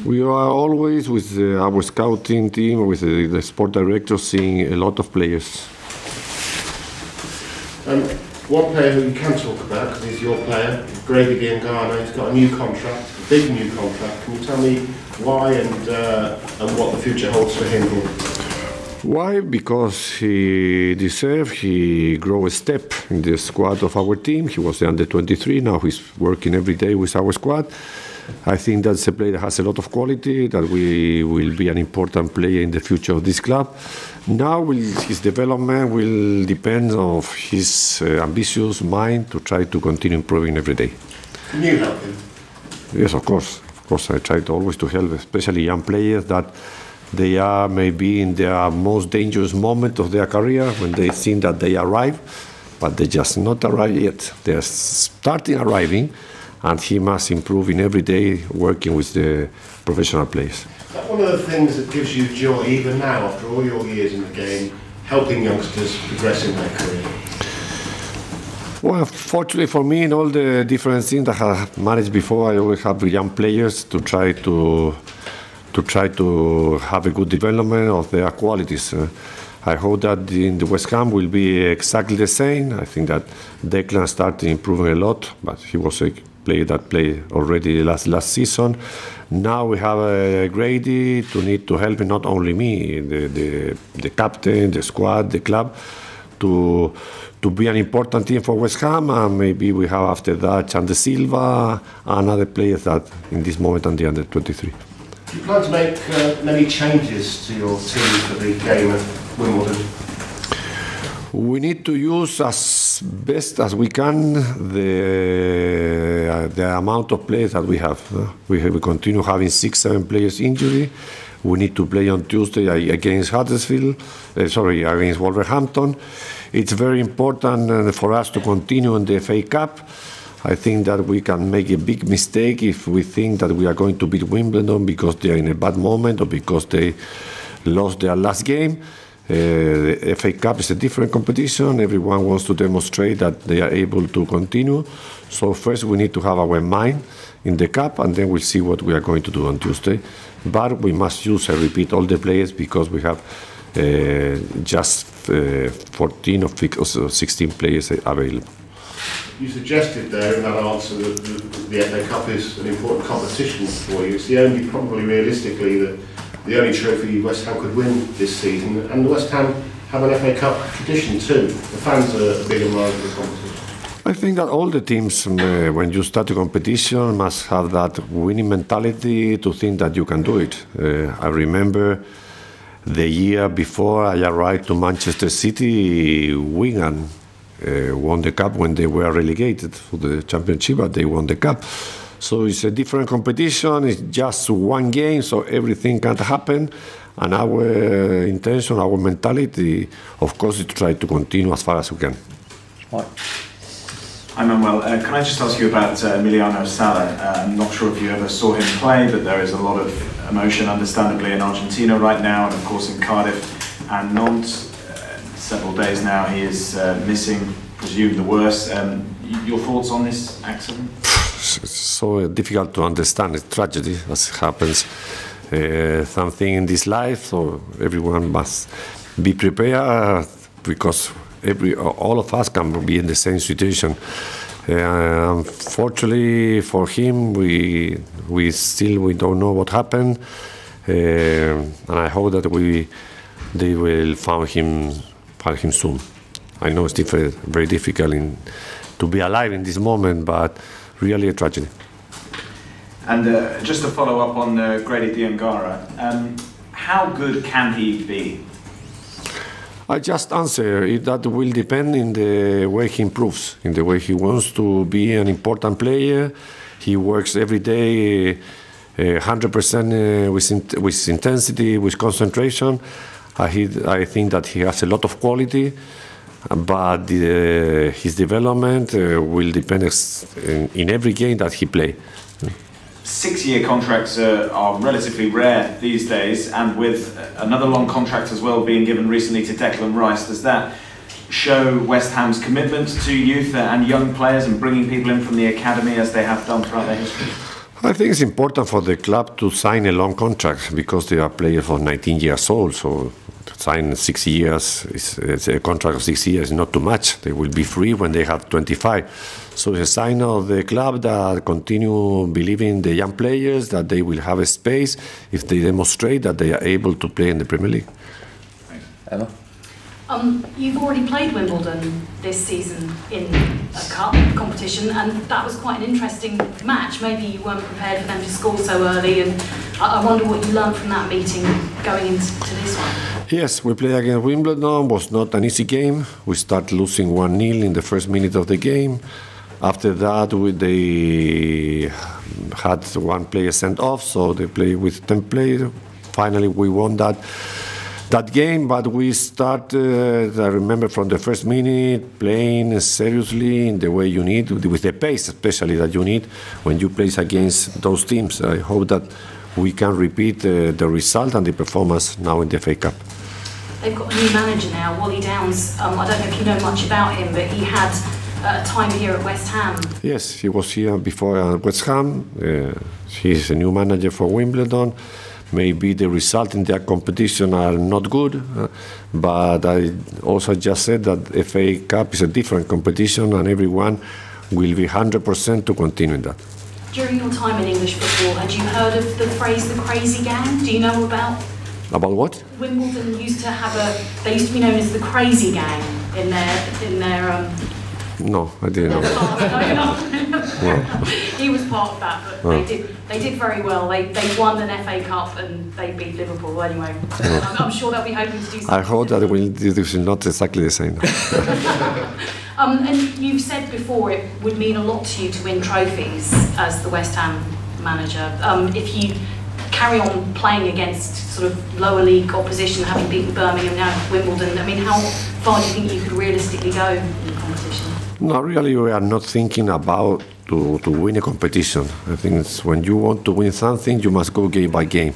We are always with our scouting team, with the sport director, seeing a lot of players. One player who you can talk about, because he's your player, Grady Diangana, he's got a new contract, a big new contract. Can you tell me why and what the future holds for him here? Why? Because he grew a step in the squad of our team. He was the under 23, now he's working every day with our squad. I think that's a player that has a lot of quality, that will be an important player in the future of this club. Now his development will depend on his ambitious mind to try to continue improving every day. Can you help him? Yes, of course. Of course, I try always to help, especially young players that they are maybe in their most dangerous moment of their career, when they think that they arrive, but they just not arrived yet. They are starting arriving, and he must improve in every day working with the professional players. Is that one of the things that gives you joy, even now, after all your years in the game, helping youngsters progress in their career? Well, fortunately for me, in all the different things that I have managed before, I always have young players to try to have a good development of their qualities. I hope that in the West Ham will be exactly the same. I think that Declan started improving a lot, but he was a player that played already last season. Now we have Grady to need to help, not only me, the captain, the squad, the club, to be an important team for West Ham, and maybe we have after that Chandler Silva and other players that in this moment are the under 23. Do you plan to make many changes to your team for the game at Wimbledon? We need to use as best as we can the amount of players that we have. We continue having 6-7 players injury. We need to play on Tuesday against against Wolverhampton. It's very important for us to continue in the FA Cup. I think that we can make a big mistake if we think that we are going to beat Wimbledon because they are in a bad moment or because they lost their last game. The FA Cup is a different competition. Everyone wants to demonstrate that they are able to continue. So first we need to have our mind in the cup, and then we'll see what we are going to do on Tuesday. But we must use, I repeat, all the players, because we have just 14 or 16 players available. You suggested there in that answer that the FA Cup is an important competition for you. It's the only, probably realistically, the only trophy West Ham could win this season, and West Ham have an FA Cup tradition too. The fans are a big admirers of the competition. I think that all the teams, when you start a competition, must have that winning mentality to think that you can do it. I remember the year before I arrived to Manchester City, Wigan won the cup when they were relegated for the championship, but they won the cup. So it's a different competition, it's just one game, so everything can happen. And our intention, our mentality, of course, is to try to continue as far as we can. Right. Hi Manuel, can I just ask you about Emiliano Sala? I'm not sure if you ever saw him play, but there is a lot of emotion, understandably, in Argentina right now, and of course in Cardiff and Nantes. Several days now he is missing, presumed the worst. Your thoughts on this accident? It's so difficult to understand. It's tragedy as happens. Something in this life, so everyone must be prepared, because all of us can be in the same situation. Unfortunately for him, we don't know what happened, and I hope that they will find him soon. I know it's very difficult to be alive in this moment, but really a tragedy. And just to follow up on Grady Diangana, how good can he be? I just answer that will depend in the way he improves, in the way he wants to be an important player. He works every day 100% with intensity, with concentration. I think that he has a lot of quality, but his development will depend in every game that he plays. 6-year contracts are relatively rare these days, and with another long contract as well being given recently to Declan Rice, does that show West Ham's commitment to youth and young players and bringing people in from the academy as they have done throughout their history? I think it's important for the club to sign a long contract because they are players for 19 years old. So to sign 6 years, it's a contract of 6 years is not too much. They will be free when they have 25. So it's a sign of the club that continue believing the young players, that they will have a space if they demonstrate that they are able to play in the Premier League. Emma? You've already played Wimbledon this season in a cup competition, and that was quite an interesting match. Maybe you weren't prepared for them to score so early, and I wonder what you learned from that meeting going into this one. Yes, we played against Wimbledon. It was not an easy game. We started losing 1-0 in the first minute of the game. After that, they had one player sent off, so they played with 10 players. Finally, we won that game, but we started, I remember from the first minute, playing seriously in the way you need, with the pace especially that you need when you play against those teams. I hope that we can repeat the result and the performance now in the FA Cup. They've got a new manager now, Wally Downs. I don't know if you know much about him, but he had time here at West Ham. Yes, he was here before at West Ham. He's a new manager for Wimbledon. Maybe the results in their competition are not good, but I also just said that FA Cup is a different competition and everyone will be 100% to continue in that. During your time in English football, had you heard of the phrase "the crazy gang"? Do you know about? About what? Wimbledon used to have they used to be known as the crazy gang in their. No, I didn't know. He was part of that, but they did very well. They won an FA Cup and they beat Liverpool anyway. I'm sure they'll be hoping to do something. I hope that this is not exactly the same. And you've said before it would mean a lot to you to win trophies as the West Ham manager. If you carry on playing against sort of lower league opposition, having beaten Birmingham, now Wimbledon, I mean, how far do you think you could realistically go in the competition? No, really, we are not thinking about to win a competition. I think it's when you want to win something, you must go game by game.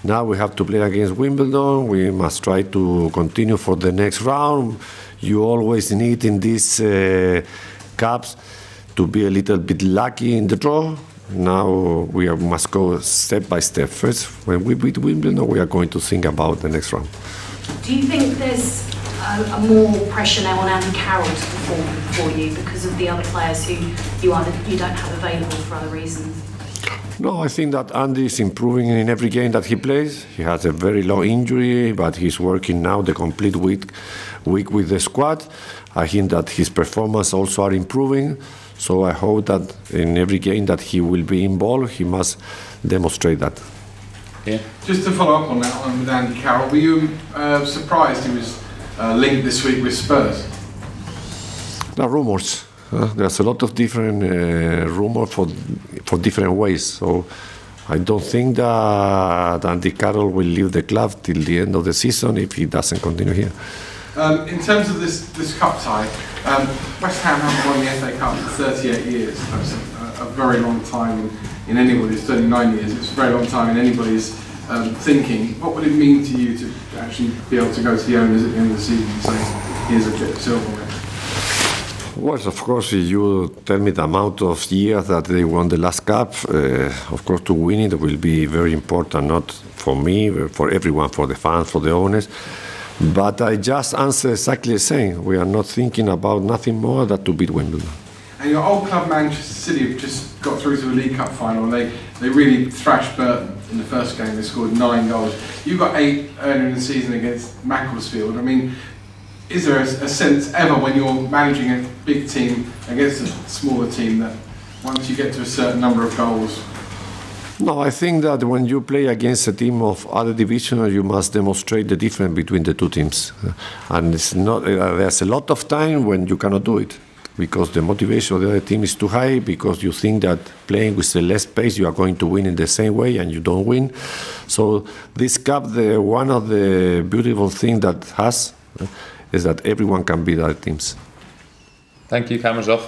Now we have to play against Wimbledon. We must try to continue for the next round. You always need in these cups to be a little bit lucky in the draw. Now we must go step by step. First, when we beat Wimbledon, we are going to think about the next round. Do you think there's a more pressure now on Andy Carroll to perform for you because of the other players who you don't have available for other reasons? No, I think that Andy is improving in every game that he plays. He has a very low injury, but he's working now the complete week with the squad. I think that his performance also are improving. So I hope that in every game that he will be involved, he must demonstrate that. Yeah. Just to follow up on that one with Andy Carroll, were you surprised he was linked this week with Spurs? There are rumours. There's a lot of different rumours for different ways. So I don't think that Andy Carroll will leave the club till the end of the season if he doesn't continue here. In terms of this cup tie, West Ham haven't won the FA Cup for 38 years. That's a very long time in anybody's, 39 years. It's a very long time in anybody's thinking. What would it mean to you to actually be able to go to the owners at the end of the season and say, here's a bit of silverware? Well, of course, if you tell me the amount of years that they won the last cup, of course, to win it will be very important, not for me, for everyone, for the fans, for the owners. But I just answer exactly the same. We are not thinking about nothing more than to beat Wimbledon. And your old club Manchester City have just got through to a League Cup final and they really thrashed Burton in the first game. They scored 9 goals. You got 8 earlier in the season against Macclesfield. I mean, is there a sense ever when you're managing a big team against a smaller team that once you get to a certain number of goals? No, I think that when you play against a team of other division, you must demonstrate the difference between the two teams. And it's not, there's a lot of time when you cannot do it, because the motivation of the other team is too high, because you think that playing with the less pace, you are going to win in the same way, and you don't win. So this cup, one of the beautiful things that has is that everyone can beat other teams. Thank you, camera's off.